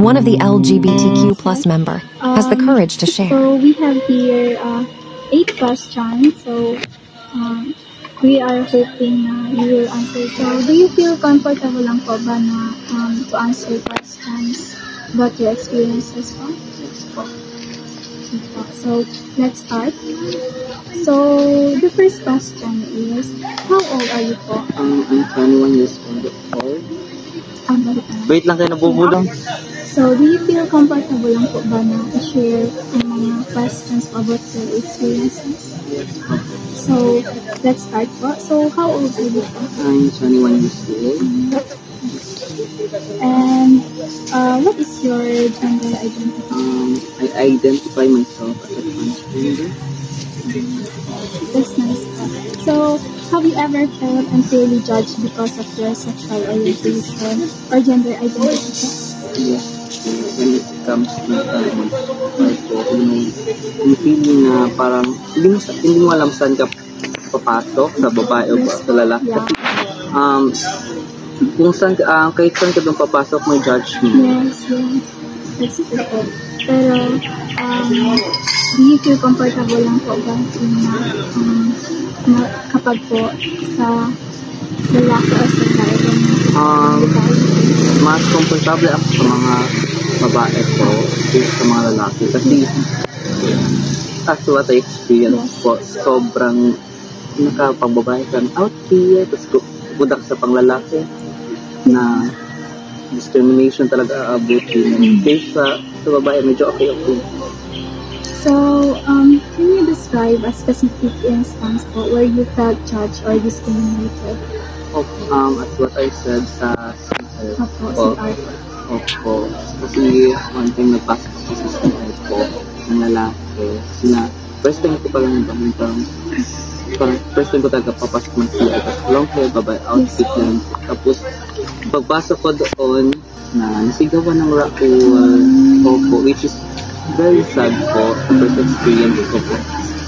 one of the LGBTQ plus member, has the courage to share. So we have here 8 questions. So we are hoping you will answer. So do you feel comfortable lang po ba na to answer questions about your experiences po? So let's start. So the first question is, how old are you po? I'm 21 years old. Wait lang kayo, nabubulong. So, do you feel comfortable lang po ba na i-share ang mga questions about your experiences? So, let's start po. So, how old are you po? I'm 21 years old. And what is your gender identity? I identify myself as a transgender. That's nice po. So, have you ever felt unfairly judged because of your sexual orientation or gender identity? Yes. When it comes to yung feeling na parang hindi mo alam saan ka papasok, sa babae o sa lalaki. Kung saan kahit saan ka doon papasok, may judgment. Yes. That's true po. Pero, do you feel comfortable lang po ba na kapag po sa lalaki o sa babae? Mas komportable ako sa mga babae ko kaysa sa mga lalaki. Kasi, as what I experience po, sobrang nakapagbabae ka out here, tapos budak sa panglalaki na discrimination talaga abutin. Kaysa sa babae, medyo okay. So, can you describe a specific instance po where you felt judged or discriminated? As what I said sa Opo. Kasi one time nagpasok ko sa CR po ng lalaki. First time ko palang first time ko talaga papasok ng CR. Long hair, babae, outfit lang. Tapos, pagpasok ko doon, nasigawan ng Raul. Opo, which is very sad po. Sa first experience ko po.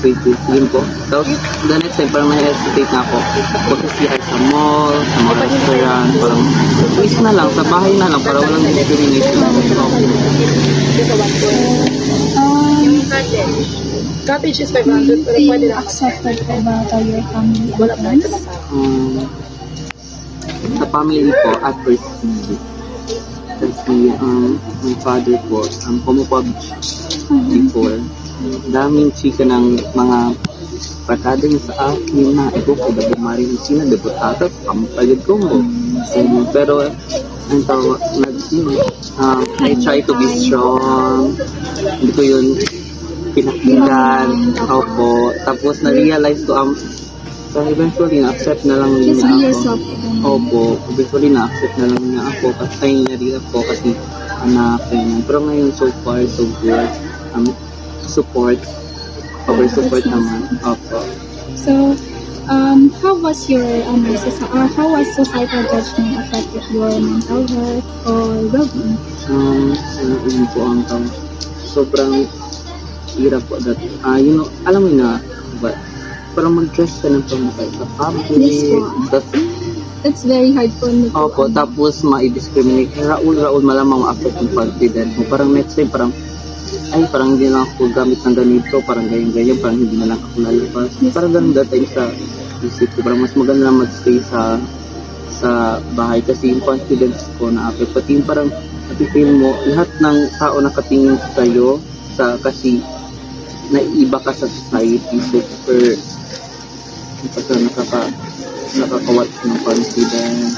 Yun po. Tapos, the next time, parang na-hesitate na ako. Pagka-CR sa mall, sa mga restaurant, parang please na lang, sa bahay na lang, para walang discrimination. Cottage is 500, pero pwede lang. Accepted po ba by your family? Wala pa. Sa family po, at first, kasi my father po, homophobic before. Daming chika ng mga prakada niya sa akin na ito ko dapat marin sina deputado pampagid ko mo. Pero I try to be strong. Hindi ko yun pinakinggan. Opo. Tapos na-realize ko so eventually na-accept na lang niya ako. Opo. Eventually na-accept na lang niya ako kasi kasi anak niya. Pero ngayon so far so good. Support naman. Opo. So, how was societal judgment affected your mental health or well-being? Sobrang hirap po that. Alam mo na, but parang mag-dress ka ng pamukay sa public. That's very hard for me. Opo, tapos ma-discriminate. Raul, malamang ma-affect yung confidence mo. Parang next time, parang hindi na ako gamit ng ganito, parang ganyan, parang hindi na lang ako lalabas. Parang ganun dating sa isip ko, parang mas maganda na mag-stay sa bahay kasi yung confidence ko na-affect. Pati yung parang napipil mo, lahat ng tao nakatingin sa'yo kasi naiiba ka sa society. So, nakakawat ng confidence.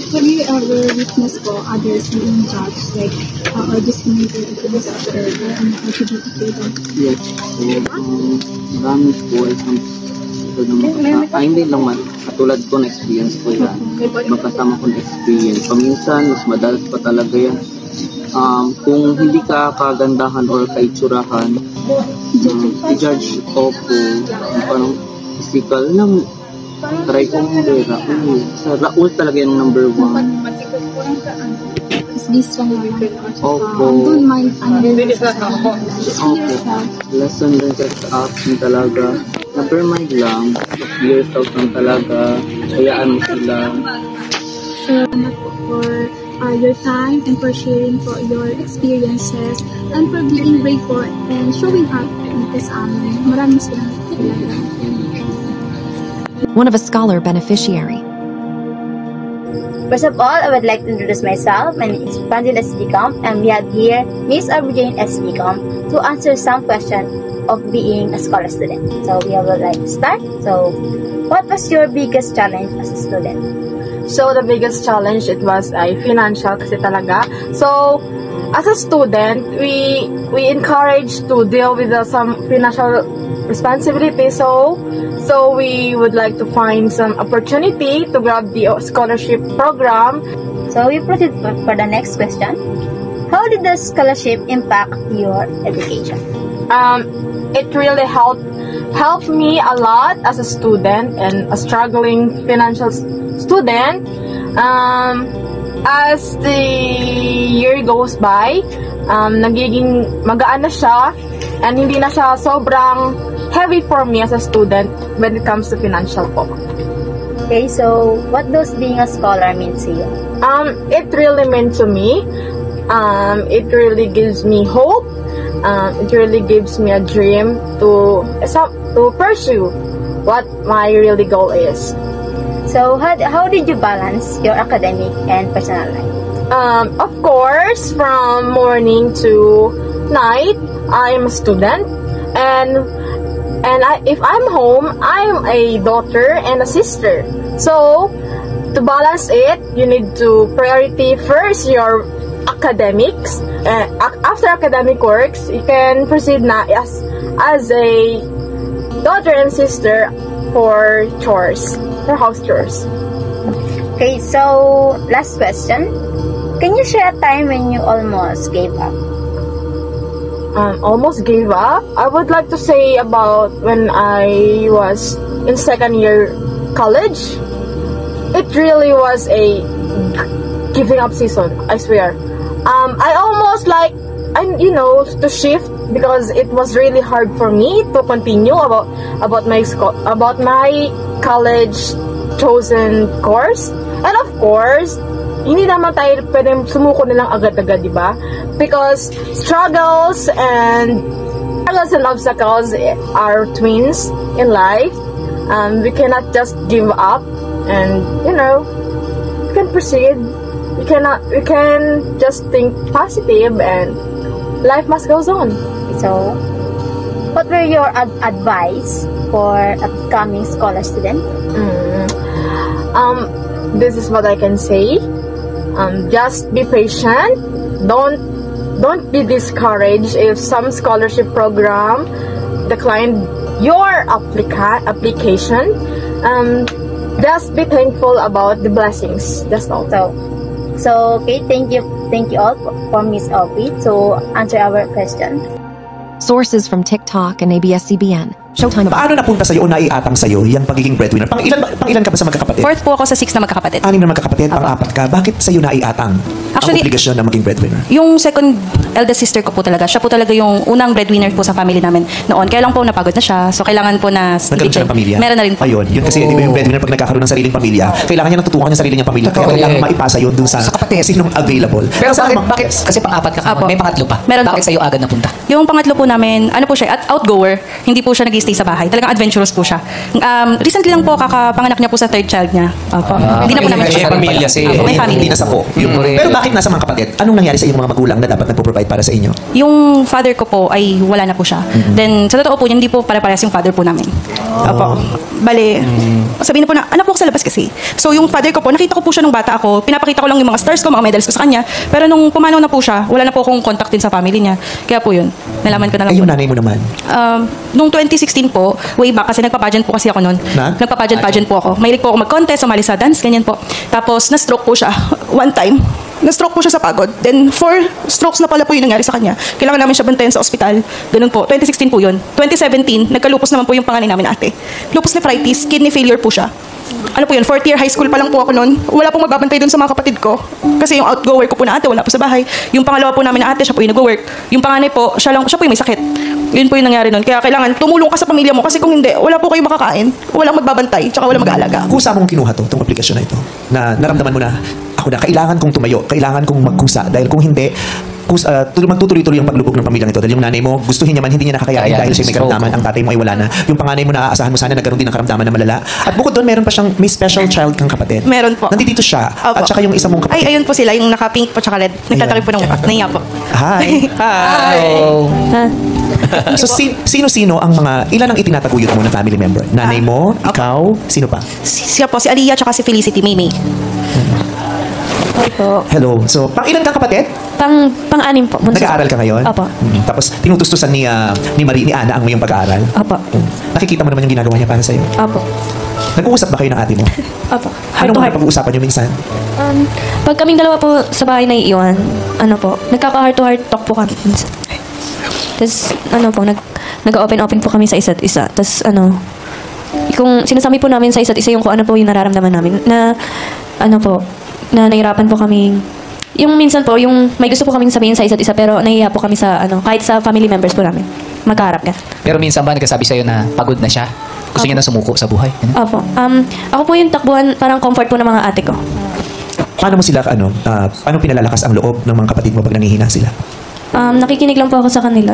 Have you ever witnessed po others being judged, like, or discriminated against their LGBTQ? Yes. So, marami po. Hindi lang man. Katulad ko na experience ko yan. Magkasama ko na experience. Paminsan, mas madalas pa talaga yan. Kung hindi ka kagandahan or kaitsurahan, i-judge ko po. Parang physical lang. Try ko Raul. Sa Raul talaga yung number 1. This one Opo. don't mind Opo. Lesson din sa action talaga. Never mind lang. Yourself lang talaga. Hayaan mo sila. Salamat po for your time and for sharing po your experiences and for being brave po and showing up dito sa amin. Maraming salamat po talaga. One of a scholar beneficiary. First of all, I would like to introduce myself. My name is Franjil SDCom, and we have here Miss Aubrey SDCom to answer some questions of being a scholar student. So we would like to start. So, what was your biggest challenge as a student? So, the biggest challenge, it was financial kasi talaga. So, as a student, we encourage to deal with some financial responsibility. So we would like to find some opportunity to grab the scholarship program. So, we proceed for the next question. How did the scholarship impact your education? It really helped me a lot as a student and a struggling financial student. As the year goes by, nagiging magaan na siya and hindi na siya sobrang heavy for me as a student when it comes to financial po. Okay, so what does being a scholar mean to you? It really meant to me. It really gives me hope. It really gives me a dream to pursue what my really goal is. So how did you balance your academic and personal life? Of course, from morning to night, I'm a student, and if I'm home, I'm a daughter and a sister. So, to balance it, you need to priority first your academics. After academic works, you can proceed na as a daughter and sister for chores, for house chores. Okay, so last question. Can you share a time when you almost gave up? Almost gave up. I would like to say about when I was in second year college. It really was a giving up season, I swear. I almost to shift because it was really hard for me to continue about my college chosen course. And of course, hindi naman tayo pwedeng sumuko na lang agad-agad, di ba? Because struggles and obstacles are twins in life. We cannot just give up and, we can proceed. We can just think positive and life must go on. So, what were your advice for upcoming scholar student? This is what I can say. Just be patient. Don't be discouraged if some scholarship program declined your application. Just be thankful about the blessings. That's all. So okay, thank you all for Miss Aubrey to answer our question. Sources from TikTok and ABS-CBN. Showtime. Paano napunta sa'yo o naiatang sa'yo yung pagiging breadwinner? Pang-ilan ka ba sa magkakapatid? Fourth po ako sa 6 na magkakapatid. 6 na magkakapatid, pang-4 ka. Bakit sa'yo naiatang Actually, ang obligasyon na maging breadwinner? Yung second eldest sister ko po talaga, siya po talaga yung unang breadwinner po sa family namin noon. Kaya lang po napagod na siya, so kailangan po na... Nagkaroon siya ng pamilya? Meron na rin po. Ayun, yun kasi di ba yung breadwinner pag nagkakaroon ng sariling pamilya, kailangan niya natutukan yung sarili niyang pamilya. Kaya kailangan maipasa yun dun sa kapatid. Sinong available. Pero bakit? Kasi pang-4 ka, may pangatlo pa. Meron bakit sa'yo agad napunta? Yung pangatlo po namin, ano po siya, outgoer, hindi po siya nag-stay sa bahay. Talagang adventurous po siya. Recently lang po, kakapanganak niya po sa third child niya. Hindi na po namin siya. May pamilya siya. May family. Hindi na sa po. Pero bakit nasa mga kapatid? Anong nangyari sa iyong mga magulang na dapat nagpo-provide para sa inyo? Yung father ko po ay wala na po siya. Then, sa totoo po, hindi po pare-parehas yung father po namin. Opo. Bale, sabihin na po na, anak po ako sa labas kasi. So, yung father ko po, nakita ko po siya nung bata ako. Pinapakita ko lang yung mga stars ko, mga medals ko sa kanya. Pero nung pumanaw na po siya, wala na po akong contact din sa family niya. Kaya po yun. Nalaman ko na lang po. Yung nanay mo naman? Nung 2016 po, way back, kasi nagpa-pageant po kasi ako noon. Nagpa-pageant po ako. Mahilig po ako mag-contest, sumali sa dance, ganyan po. Tapos, na-stroke po siya one time. Na-stroke po siya sa pagod. Then, 4 strokes na pala po yung nangyari sa kanya. Kailangan namin siya bantayan sa ospital. Ganun po. 2016 po yun. 2017, nagka-lupus naman po yung panganay namin ate. Lupus nephritis, kidney failure po siya. ano po yun, 4th year high school pa lang po ako noon. Wala pong magbabantay doon sa mga kapatid ko. Kasi yung outgoer ko po na ate, wala po sa bahay. Yung pangalawa po namin na ate, siya po yung nag-work. Yung panganay po, siya po yung may sakit. Yun po yung nangyari noon. Kaya kailangan tumulong ka sa pamilya mo kasi kung hindi, wala po kayong makakain, walang magbabantay, tsaka walang mag-aalaga. Kusa mong kinuha itong aplikasyon na ito? Na naramdaman mo na, ako na, kailangan kong tumayo, kailangan kong magkusa. Dahil kung hindi, magtutuloy-tuloy ang paglubog ng pamilyang ito. Dahil yung nanay mo, gustuhin niya man, hindi niya nakakayain dahil siya may karamdaman. Ang tatay mo ay wala na. Yung panganay mo, naaasahan mo sana, nagkaroon din ng karamdaman na malala. At bukod doon, meron pa siyang, may special child kang kapatid. Meron po. Nandito siya. Opo. At saka yung isa mong kapatid. Ay, ayun po sila, yung naka-pink po tsaka red. Nagtatakip po ng mukha. Nahiya po. Hi. Hi. So, sino-sino ang mga, ilan ang itinataguyod mo na family member? Nanay mo, ikaw, sino pa? Siya po, si Aliyah tsaka si Felicity, Maymay. Opo. Hello. So, ilan kang kapatid? Pang-anim po. Bunso. Nag-aaral ka ngayon? Opo. Tapos, tinutustusan ni Ana ang iyong pag-aaral? Opo. Nakikita mo naman yung ginagawa niya para sa'yo? Opo. Nag-uusap ba kayo ng ate mo? Opo. Anong mga pag-uusapan niyo minsan? Pag kaming dalawa po sa bahay na iiwan, nagkaka-heart to heart talk po kami minsan. Tapos, nag-open-open po kami sa isa't isa. Tapos, kung sinasabi po namin sa isa't isa yung kung ano po yung nararamdaman namin, na nahirapan po kami. Yung minsan po, yung may gusto po kaming sabihin sa isa't isa, pero nahihiya po kami sa, kahit sa family members po namin. Magkaharap ka. Pero minsan ba nagsasabi sa'yo na pagod na siya? Gusto niya na sumuko sa buhay? Opo. Ako po yung takbuhan, parang comfort po ng mga ate ko. Paano mo sila, paano pinalalakas ang loob ng mga kapatid mo pag nangihina sila? Nakikinig lang po ako sa kanila.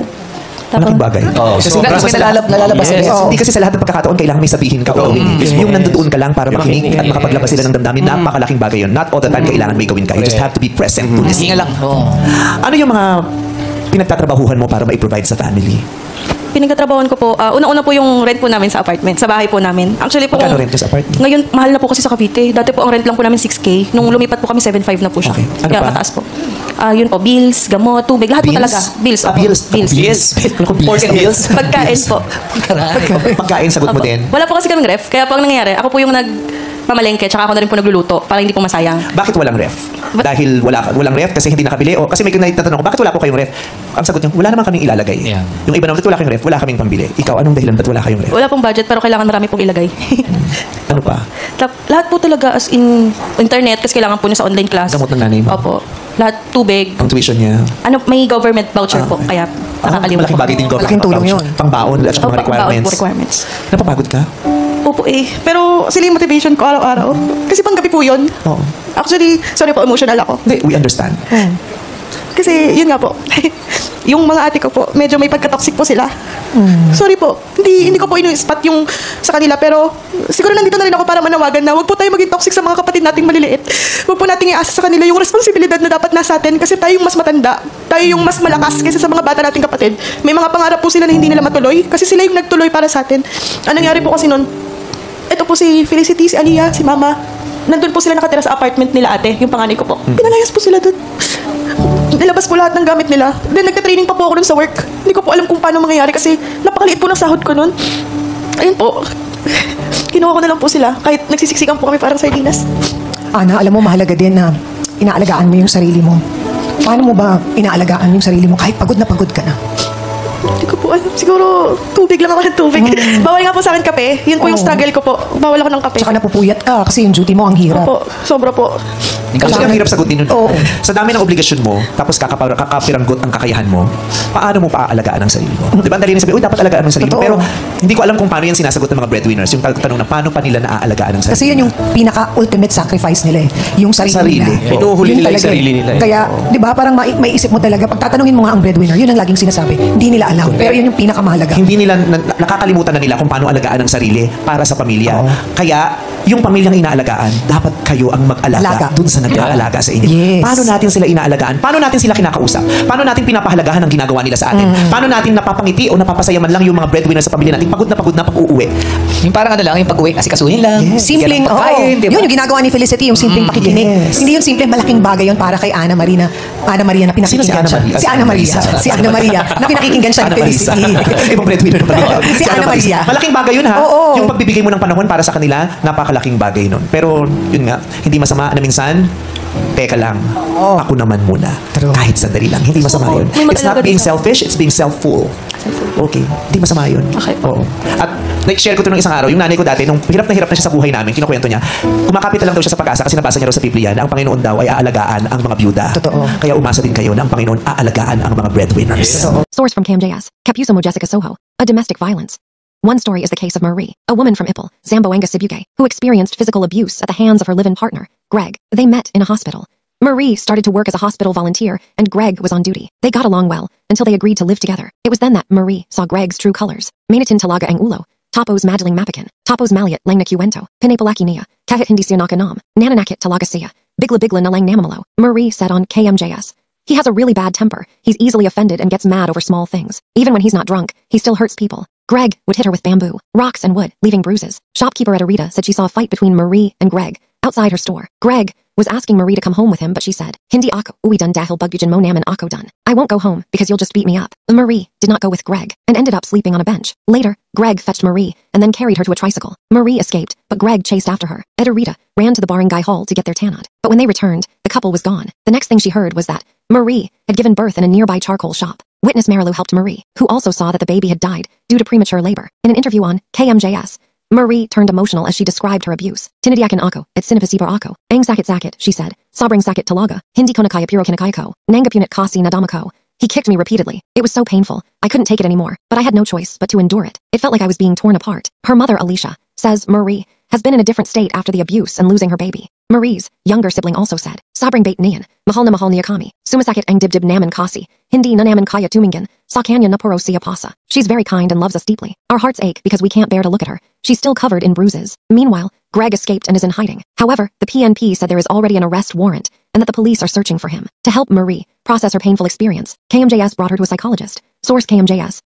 Malaking bagay. Kasi nalalabas yes. Hindi kasi sa lahat ng pagkakataon kailangan may sabihin ka. Yung nandoon ka lang para makinig at makapaglabas sila ng damdamin, napakalaking bagay yun. Not all the time kailangan may gawin ka. You just have to be present to listen. Hindi nga lang. Ano yung mga pinagtatrabahuhan mo para ma-provide sa family? Pinagtatrabahuan ko po, una-una po yung rent po namin sa apartment, sa bahay po namin. Actually po, Magkano rent sa apartment? Ngayon, mahal na po kasi sa Cavite. Dati po ang rent lang po namin 6K. Nung lumipat po kami, 7.5 na po siya. Okay. Ano Kaya pa? mataas po. Yun po, bills, gamot, tubig, lahat po talaga. Bills. Opo. Bills. Pork and bills? Pagkain po. Pagkain, sagot mo Opo. din. Wala po kasi kaming ref. Kaya po ang nangyayari, ako po yung nagmamalengke, tsaka ako na rin po nagluluto para hindi po masayang. Bakit walang ref? Dahil walang ref kasi hindi nakabili o kasi may nagtatanong ko, bakit wala po kayong ref? Ang sagot niya, wala naman kaming ilalagay. Yeah. Yung iba naman, wala kayong ref, wala kaming pambili. Ikaw, anong dahilan ba't wala kayong ref? Wala pong budget pero kailangan marami pong ilagay. Ano pa? Lahat po talaga as in internet kasi kailangan po niya sa online class. Gamot ng nanay mo? Opo. Lahat tubig. Ang tuition niya? May government voucher po kaya nakakalimutan malaking bagay din government. Malaking tulong yun. Pangbaon at saka mga requirements. Napapagod ka? Opo pero sila yung motivation ko araw-araw. Kasi panggabi po yun. Oo. Actually, sorry po, emotional ako. Hindi, we understand. Kasi yun nga po, yung mga ate ko po, medyo may pagka-toxic po sila. Sorry po, hindi ko po inu-spot yung sa kanila, pero siguro nandito na rin ako para manawagan na huwag po tayo maging toxic sa mga kapatid nating maliliit. Huwag po nating iasa sa kanila yung responsibilidad na dapat nasa atin kasi tayo yung mas matanda, tayo yung mas malakas kaysa sa mga bata nating kapatid. May mga pangarap po sila na hindi nila matuloy kasi sila yung nagtuloy para sa atin. Anong nangyari po kasi nun, ito po si Felicity, si Aliyah, si Mama, nandun po sila nakatira sa apartment nila ate, yung panganay ko po. Pinalayas po sila dun. Nilabas po lahat ng gamit nila. Then nagka-training pa po ako dun sa work. Hindi ko po alam kung paano mangyayari kasi napakaliit po ng sahod ko nun. Ayun po. Kinuha ko na lang po sila. Kahit nagsisiksikan po kami parang sardinas. Ana, alam mo, mahalaga din na inaalagaan mo yung sarili mo. Paano mo ba inaalagaan yung sarili mo kahit pagod na pagod ka na? Hindi ko po alam. Siguro, tubig lang ako ng tubig. Bawal nga po sa akin kape. Yun po yung struggle ko po. Bawal ako ng kape. Tsaka napupuyat ka kasi yung duty mo ang hirap. Opo, sobra po. Kasi ang hirap sagutin nun. Sa dami ng obligasyon mo, tapos kakapiranggot ang kakayahan mo, paano mo paaalagaan ang sarili mo? Di ba? Ang dali na sabi, dapat alagaan mo ang sarili mo. Pero hindi ko alam kung paano yan sinasagot ng mga breadwinners. Yung tanong na paano pa nila naaalagaan ang sarili. Kasi yun yung pinaka-ultimate sacrifice nila eh. Yung sarili nila. Pinuhuli nila yung talaga sarili nila. Kaya, di ba, parang maiisip mo talaga, pag tatanungin mo nga ang breadwinner, yun ang laging sinasabi. Hindi nila alam. Pero yun yung pinakamahalaga. Hindi nila, nakakalimutan na nila kung paano alagaan ang sarili para sa pamilya. Kaya, yung pamilyang inaalagaan, dapat kayo ang mag-alaga dun sa nag-aalaga sa inyo. Yes. Paano natin sila inaalagaan? Paano natin sila kinakausap? Paano natin pinapahalagahan ang ginagawa nila sa atin? Paano natin napapangiti o napapasaya man lang yung mga breadwinner sa pamilya natin pagod na pag-uuwi? Yung parang yung pag-uwi, asikasuhin lang. Simpleng, pagkain, diba? Yun yung ginagawa ni Felicity, yung simpleng pakikinig. Hindi yung simpleng malaking bagay yun para kay Ana Maria na pinakikinggan siya. Si Ana Maria na pinakikinggan siya ni Felicity. Ibang breadwinner na pala. Si Ana Maria. Malaking bagay yun ha. Oo. Yung pagbibigay mo ng panahon para sa kanila, napakalaking bagay nun. Pero yun nga, hindi masama na minsan teka lang, ako naman muna. Kahit sandali lang, hindi masama yun. May It's not mag-alaga being din ako. selfish, it's being self-full. Okay, hindi masama yun. Okay. Oo. At like-share ko ito nung isang araw, yung nanay ko dati, nung hirap na siya sa buhay namin, kinukwento niya, kumakapit lang daw siya sa Pag-asa kasi nabasa niya raw sa Biblia na ang Panginoon daw ay aalagaan ang mga byuda. Totoo. Kaya umasa din kayo na ang Panginoon aalagaan ang mga breadwinners. Source from KMJS. Kapuso mo Jessica Soho. A domestic violence. One story is the case of Marie, a woman from Ipil, Zamboanga, Cebuque, who experienced physical abuse at the hands of her live-in partner, Greg. They met in a hospital. Marie started to work as a hospital volunteer, and Greg was on duty. They got along well, until they agreed to live together. It was then that Marie saw Greg's true colors. Maynatin talaga ang ulo. Tapos madaling mapakan. Tapos maliat lang na kiwento. Pinapalaki niya. Kahit hindi siya nakanam. Nananakit talaga siya. Bigla-bigla na lang namamalo. Marie said on KMJS. He has a really bad temper. He's easily offended and gets mad over small things. Even when he's not drunk, he still hurts people. Greg would hit her with bamboo, rocks, and wood, leaving bruises. Shopkeeper Rita said she saw a fight between Marie and Greg outside her store. Greg was asking Marie to come home with him, but she said, Hindi ako uwi dun dahil bagbujan mo naman ako dun. I won't go home because you'll just beat me up. Marie did not go with Greg and ended up sleeping on a bench. Later, Greg fetched Marie and then carried her to a tricycle. Marie escaped, but Greg chased after her. Rita ran to the barangay hall to get their tanod. But when they returned, the couple was gone. The next thing she heard was that Marie had given birth in a nearby charcoal shop. Witness Marilu helped Marie, who also saw that the baby had died due to premature labor. In an interview on KMJS, Marie turned emotional as she described her abuse. Tinadiakan ako, at sinipasibar ako. Ang sakit, she said. Sobrang sakit talaga. Hindi ko na kaya piro kinakaya ko. Nangapunit kasi nadama ko. He kicked me repeatedly. It was so painful. I couldn't take it anymore, but I had no choice but to endure it. It felt like I was being torn apart. Her mother, Alicia, says Marie has been in a different state after the abuse and losing her baby. Marie's younger sibling also said, Sobrang bait niyan, mahal na kami. Sumasakit ang dibdib naman kasi, hindi na naman kaya tumingin, sa kanya na puro siya pasa. She's very kind and loves us deeply. Our hearts ache because we can't bear to look at her. She's still covered in bruises. Meanwhile, Greg escaped and is in hiding. However, the PNP said there is already an arrest warrant and that the police are searching for him. To help Marie process her painful experience, KMJS brought her to a psychologist. Source KMJS.